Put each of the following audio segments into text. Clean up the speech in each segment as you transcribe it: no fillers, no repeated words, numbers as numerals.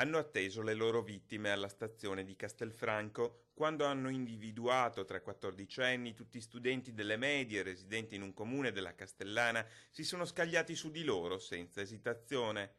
hanno atteso le loro vittime alla stazione di Castelfranco. Quando hanno individuato tra 14enni, tutti studenti delle medie residenti in un comune della Castellana, si sono scagliati su di loro senza esitazione.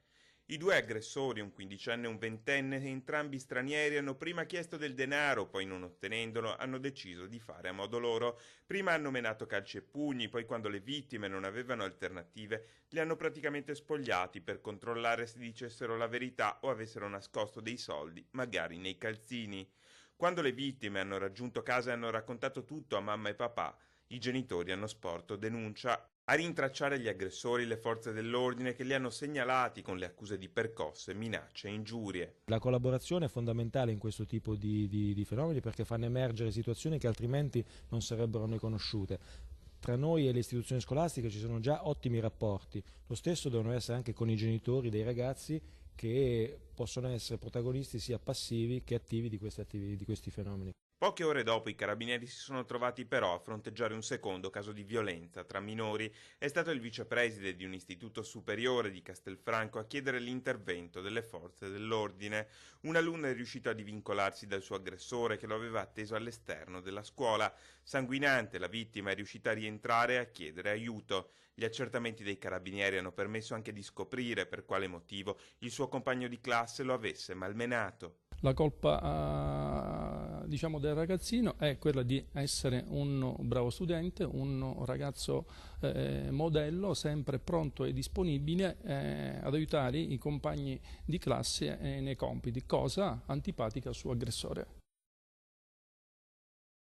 I due aggressori, un quindicenne e un ventenne, entrambi stranieri, hanno prima chiesto del denaro, poi non ottenendolo hanno deciso di fare a modo loro. Prima hanno menato calci e pugni, poi quando le vittime non avevano alternative li hanno praticamente spogliati per controllare se dicessero la verità o avessero nascosto dei soldi, magari nei calzini. Quando le vittime hanno raggiunto casa e hanno raccontato tutto a mamma e papà, i genitori hanno sporto denuncia. A rintracciare gli aggressori le forze dell'ordine che li hanno segnalati con le accuse di percosse, minacce e ingiurie. La collaborazione è fondamentale in questo tipo di fenomeni perché fanno emergere situazioni che altrimenti non sarebbero noi conosciute. Tra noi e le istituzioni scolastiche ci sono già ottimi rapporti, lo stesso devono essere anche con i genitori dei ragazzi che possono essere protagonisti sia passivi che attivi di questi fenomeni. Poche ore dopo i carabinieri si sono trovati però a fronteggiare un secondo caso di violenza tra minori. È stato il vicepreside di un istituto superiore di Castelfranco a chiedere l'intervento delle forze dell'ordine. Un alunno è riuscito a divincolarsi dal suo aggressore che lo aveva atteso all'esterno della scuola. Sanguinante, la vittima è riuscita a rientrare e a chiedere aiuto. Gli accertamenti dei carabinieri hanno permesso anche di scoprire per quale motivo il suo compagno di classe lo avesse malmenato. La colpa del ragazzino è quella di essere un bravo studente, un ragazzo modello, sempre pronto e disponibile ad aiutare i compagni di classe nei compiti, cosa antipatica al suo aggressore.